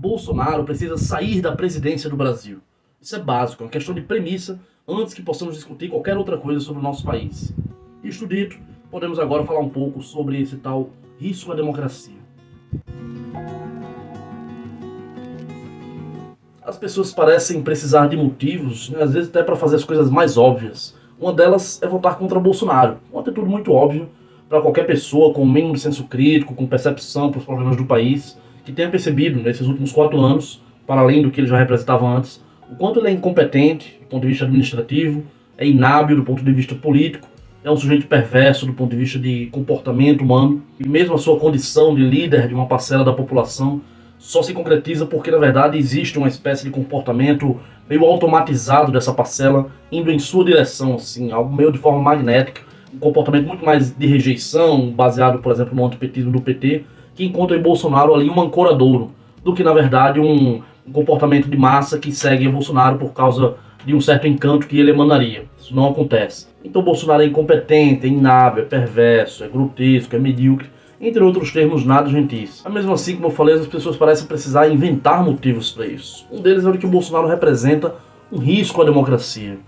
Bolsonaro precisa sair da presidência do Brasil. Isso é básico, é uma questão de premissa antes que possamos discutir qualquer outra coisa sobre o nosso país. Isto dito, podemos agora falar um pouco sobre esse tal risco à democracia. As pessoas parecem precisar de motivos, às vezes até para fazer as coisas mais óbvias. Uma delas é votar contra Bolsonaro, uma atitude muito óbvia para qualquer pessoa com o mínimo de senso crítico, com percepção para os problemas do país, que tenha percebido nesses últimos 4 anos, para além do que ele já representava antes, o quanto ele é incompetente do ponto de vista administrativo, é inábil do ponto de vista político, é um sujeito perverso do ponto de vista de comportamento humano, e mesmo a sua condição de líder de uma parcela da população só se concretiza porque, na verdade, existe uma espécie de comportamento meio automatizado dessa parcela, indo em sua direção, assim, algo meio de forma magnética, um comportamento muito mais de rejeição, baseado, por exemplo, no antipetismo do PT, que encontra em Bolsonaro ali um ancoradouro, do que, na verdade, um comportamento de massa que segue Bolsonaro por causa de um certo encanto que ele emanaria. Isso não acontece. Então Bolsonaro é incompetente, é inábil, é perverso, é grotesco, é medíocre, entre outros termos nada gentis. Mas mesmo assim, como eu falei, as pessoas parecem precisar inventar motivos para isso. Um deles é o que o Bolsonaro representa um risco à democracia.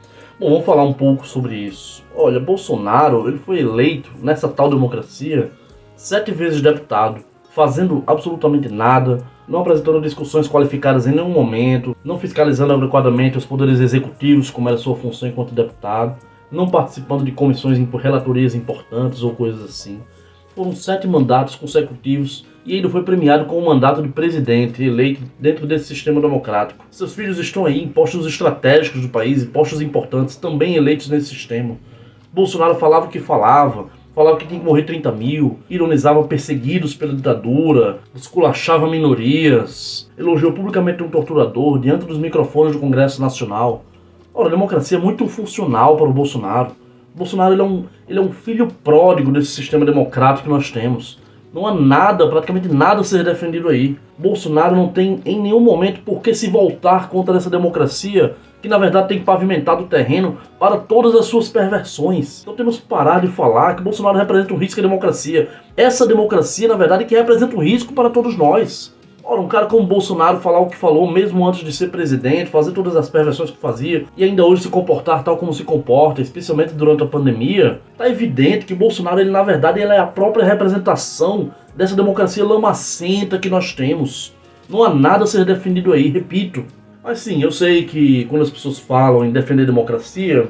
Bom, vamos falar um pouco sobre isso. Olha, Bolsonaro ele foi eleito nessa tal democracia 7 vezes deputado, fazendo absolutamente nada, não apresentando discussões qualificadas em nenhum momento, não fiscalizando adequadamente os poderes executivos, como era sua função enquanto deputado, não participando de comissões por relatorias importantes ou coisas assim. Foram 7 mandatos consecutivos e ainda foi premiado com um mandato de presidente eleito dentro desse sistema democrático. Seus filhos estão aí em postos estratégicos do país e postos importantes também eleitos nesse sistema. Bolsonaro falava o que falava que tinha que morrer 30 mil, ironizava perseguidos pela ditadura, esculachava minorias, elogiou publicamente um torturador diante dos microfones do Congresso Nacional. Ora, a democracia é muito funcional para o Bolsonaro. O Bolsonaro ele é um filho pródigo desse sistema democrático que nós temos. Não há nada, praticamente nada a ser defendido aí. Bolsonaro não tem em nenhum momento por que se voltar contra essa democracia, que na verdade tem pavimentado o terreno para todas as suas perversões. Então temos que parar de falar que Bolsonaro representa um risco à democracia. Essa democracia, na verdade, que representa um risco para todos nós. Ora, um cara como Bolsonaro falar o que falou mesmo antes de ser presidente, fazer todas as perversões que fazia e ainda hoje se comportar tal como se comporta, especialmente durante a pandemia, tá evidente que Bolsonaro, ele na verdade, ele é a própria representação dessa democracia lamacenta que nós temos. Não há nada a ser defendido aí, repito. Mas sim, eu sei que quando as pessoas falam em defender a democracia,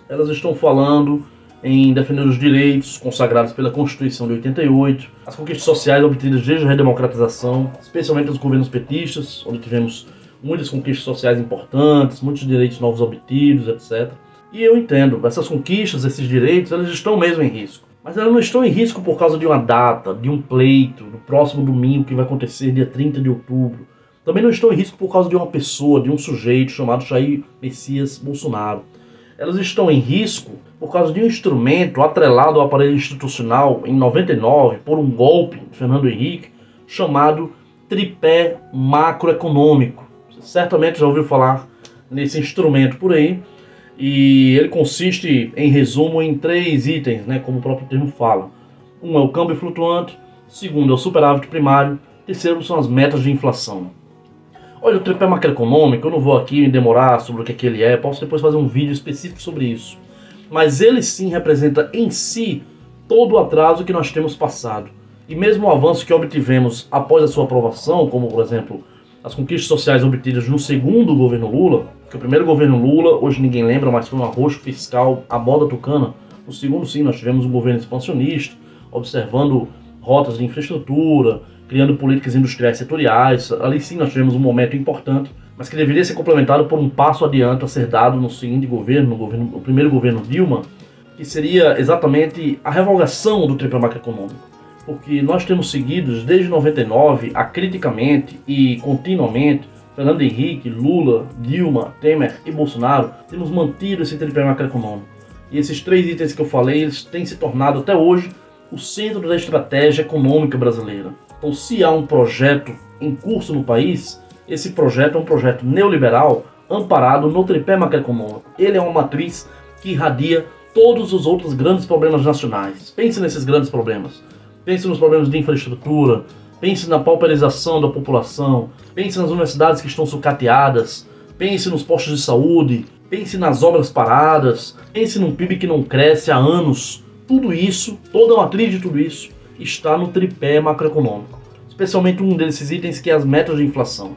elas estão falando em defender os direitos consagrados pela Constituição de 88, as conquistas sociais obtidas desde a redemocratização, especialmente nos governos petistas, onde tivemos muitas conquistas sociais importantes, muitos direitos novos obtidos, etc. E eu entendo, essas conquistas, esses direitos, eles estão mesmo em risco. Mas elas não estão em risco por causa de uma data, de um pleito, no próximo domingo que vai acontecer dia 30 de outubro. Também não estão em risco por causa de uma pessoa, de um sujeito chamado Jair Messias Bolsonaro. Elas estão em risco por causa de um instrumento atrelado ao aparelho institucional em 99 por um golpe de Fernando Henrique chamado tripé macroeconômico. Você certamente já ouviu falar nesse instrumento por aí. E ele consiste, em resumo, em 3 itens, como o próprio termo fala. Um é o câmbio flutuante, segundo é o superávit primário, terceiro são as metas de inflação. Olha, o tripé macroeconômico, eu não vou aqui me demorar sobre o que ele é, posso depois fazer um vídeo específico sobre isso. Mas ele sim representa em si todo o atraso que nós temos passado. E mesmo o avanço que obtivemos após a sua aprovação, como por exemplo, as conquistas sociais obtidas no segundo governo Lula, que o primeiro governo Lula, hoje ninguém lembra, mas foi um arroxo fiscal à moda tucana. No segundo sim, nós tivemos um governo expansionista, observando rotas de infraestrutura, criando políticas industriais setoriais. Ali sim nós tivemos um momento importante, mas que deveria ser complementado por um passo adiante a ser dado no seguinte governo, no primeiro governo Dilma, que seria exatamente a revogação do tripé macroeconômico. Porque nós temos seguido desde 99, acriticamente e continuamente, Fernando Henrique, Lula, Dilma, Temer e Bolsonaro, temos mantido esse tripé macroeconômico. E esses 3 itens que eu falei, eles têm se tornado até hoje o centro da estratégia econômica brasileira. Então, se há um projeto em curso no país, esse projeto é um projeto neoliberal amparado no tripé macroeconômico. Ele é uma matriz que irradia todos os outros grandes problemas nacionais. Pense nesses grandes problemas. Pense nos problemas de infraestrutura, pense na pauperização da população, pense nas universidades que estão sucateadas, pense nos postos de saúde, pense nas obras paradas, pense num PIB que não cresce há anos. Tudo isso, toda a matriz de tudo isso, está no tripé macroeconômico. Especialmente um desses itens que é as metas de inflação.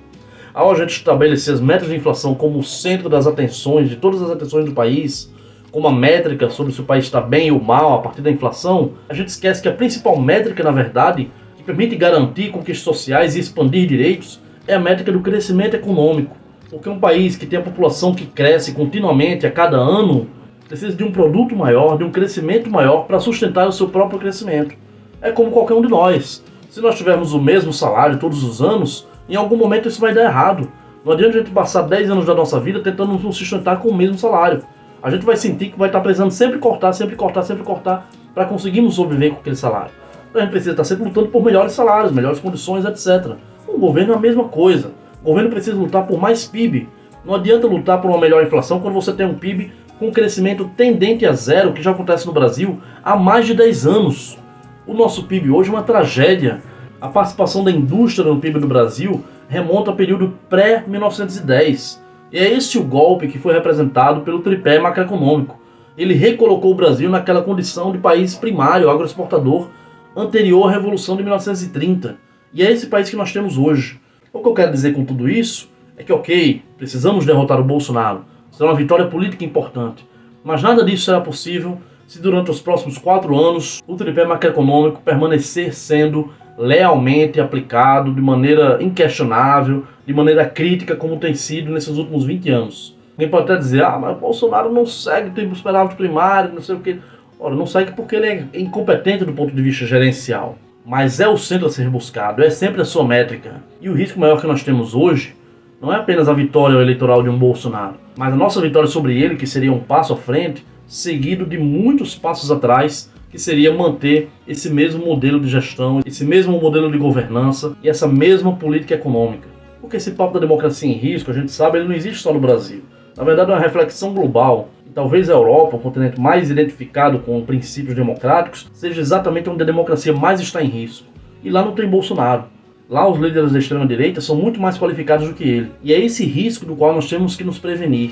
Ao a gente estabelecer as metas de inflação como o centro das atenções, de todas as atenções do país, como a métrica sobre se o país está bem ou mal a partir da inflação, a gente esquece que a principal métrica, na verdade, que permite garantir conquistas sociais e expandir direitos, é a métrica do crescimento econômico. Porque um país que tem a população que cresce continuamente a cada ano, precisa de um produto maior, de um crescimento maior para sustentar o seu próprio crescimento. É como qualquer um de nós. Se nós tivermos o mesmo salário todos os anos, em algum momento isso vai dar errado. Não adianta a gente passar 10 anos da nossa vida tentando nos sustentar com o mesmo salário. A gente vai sentir que vai estar precisando sempre cortar para conseguirmos sobreviver com aquele salário. Então a gente precisa estar sempre lutando por melhores salários, melhores condições, etc. O governo é a mesma coisa. O governo precisa lutar por mais PIB. Não adianta lutar por uma melhor inflação quando você tem um PIB com crescimento tendente a zero, que já acontece no Brasil há mais de 10 anos. O nosso PIB hoje é uma tragédia. A participação da indústria no PIB do Brasil remonta ao período pré-1910. E é esse o golpe que foi representado pelo tripé macroeconômico. Ele recolocou o Brasil naquela condição de país primário, agroexportador, anterior à Revolução de 1930. E é esse país que nós temos hoje. O que eu quero dizer com tudo isso é que, ok, precisamos derrotar o Bolsonaro. Será uma vitória política importante. Mas nada disso será possível se durante os próximos 4 anos o tripé macroeconômico permanecer sendo lealmente aplicado de maneira inquestionável, de maneira crítica, como tem sido nesses últimos 20 anos. Alguém pode até dizer, mas o Bolsonaro não segue o superávit primário, não sei o quê. Ora, não segue porque ele é incompetente do ponto de vista gerencial. Mas é o centro a ser buscado, é sempre a sua métrica. E o risco maior que nós temos hoje não é apenas a vitória eleitoral de um Bolsonaro, mas a nossa vitória sobre ele, que seria um passo à frente, seguido de muitos passos atrás, que seria manter esse mesmo modelo de gestão, esse mesmo modelo de governança e essa mesma política econômica. Porque esse papo da democracia em risco, a gente sabe, ele não existe só no Brasil. Na verdade é uma reflexão global. E talvez a Europa, o continente mais identificado com princípios democráticos, seja exatamente onde a democracia mais está em risco. E lá não tem Bolsonaro. Lá os líderes da extrema-direita são muito mais qualificados do que ele. E é esse risco do qual nós temos que nos prevenir.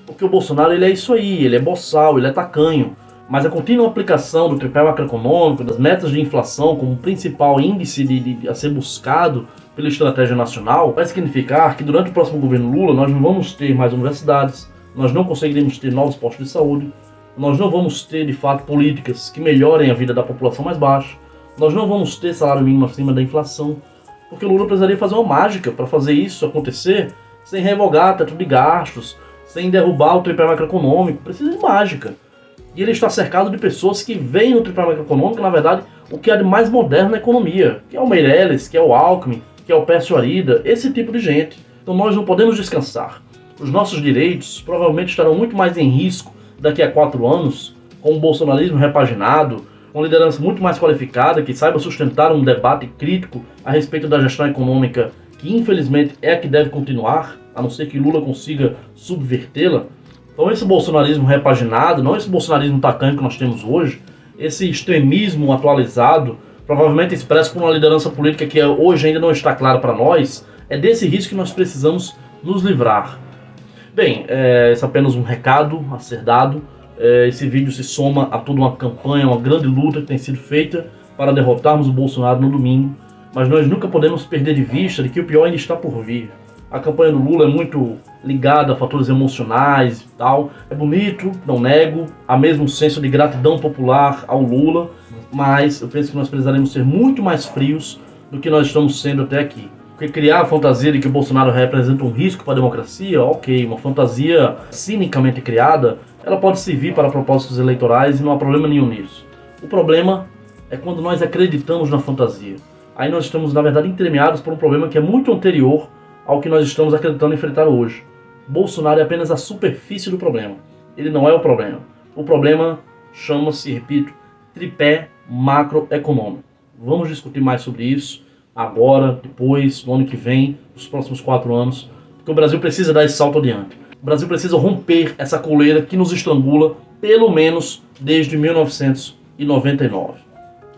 Porque o Bolsonaro ele é isso aí, ele é boçal, ele é tacanho. Mas a contínua aplicação do tripé macroeconômico, das metas de inflação como principal índice a ser buscado pela estratégia nacional, vai significar que durante o próximo governo Lula nós não vamos ter mais universidades, nós não conseguiremos ter novos postos de saúde, nós não vamos ter de fato políticas que melhorem a vida da população mais baixa, nós não vamos ter salário mínimo acima da inflação, porque o Lula precisaria fazer uma mágica para fazer isso acontecer sem revogar teto de gastos, sem derrubar o tripé macroeconômico, precisa de mágica. E ele está cercado de pessoas que veem no tripé macroeconômico, na verdade, o que há de mais moderno na economia, que é o Meirelles, que é o Alckmin, que é o Pércio Arida, esse tipo de gente. Então nós não podemos descansar. Os nossos direitos provavelmente estarão muito mais em risco daqui a 4 anos, com um bolsonarismo repaginado, com liderança muito mais qualificada, que saiba sustentar um debate crítico a respeito da gestão econômica, que infelizmente é a que deve continuar, a não ser que Lula consiga subvertê-la. Então esse bolsonarismo repaginado, não esse bolsonarismo tacanho que nós temos hoje, esse extremismo atualizado, provavelmente expresso por uma liderança política que hoje ainda não está clara para nós, é desse risco que nós precisamos nos livrar. Bem, esse é apenas um recado a ser dado. Esse vídeo se soma a toda uma campanha, uma grande luta que tem sido feita para derrotarmos o Bolsonaro no domingo, mas nós nunca podemos perder de vista de que o pior ainda está por vir. A campanha do Lula é muito ligada a fatores emocionais e tal. É bonito, não nego. Há mesmo um senso de gratidão popular ao Lula. Mas eu penso que nós precisaremos ser muito mais frios do que nós estamos sendo até aqui. Porque criar a fantasia de que o Bolsonaro representa um risco para a democracia, ok. Uma fantasia cinicamente criada, ela pode servir para propósitos eleitorais e não há problema nenhum nisso. O problema é quando nós acreditamos na fantasia. Aí nós estamos, na verdade, entremeados por um problema que é muito anterior ao que nós estamos acreditando enfrentar hoje. Bolsonaro é apenas a superfície do problema. Ele não é o problema. O problema chama-se, repito, tripé macroeconômico. Vamos discutir mais sobre isso agora, depois, no ano que vem, nos próximos 4 anos, porque o Brasil precisa dar esse salto adiante. O Brasil precisa romper essa coleira que nos estrangula, pelo menos desde 1999.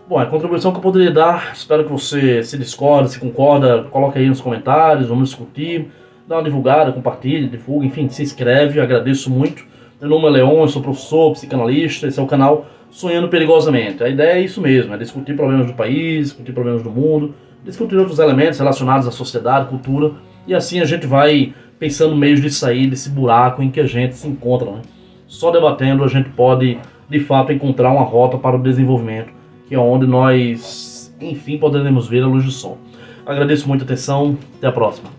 Bom, é a contribuição que eu poderia dar. Espero que você se discorda, se concorda, coloque aí nos comentários, vamos discutir, dá uma divulgada, compartilhe, divulga, enfim, se inscreve, eu agradeço muito. Meu nome é Leon, eu sou professor, psicanalista, esse é o canal Sonhando Perigosamente. A ideia é isso mesmo, é discutir problemas do país, discutir problemas do mundo, discutir outros elementos relacionados à sociedade, cultura, e assim a gente vai pensando meios de sair desse buraco em que a gente se encontra, né? Só debatendo a gente pode, de fato, encontrar uma rota para o desenvolvimento, que é onde nós, enfim, poderemos ver a luz do sol. Agradeço muito a atenção, até a próxima.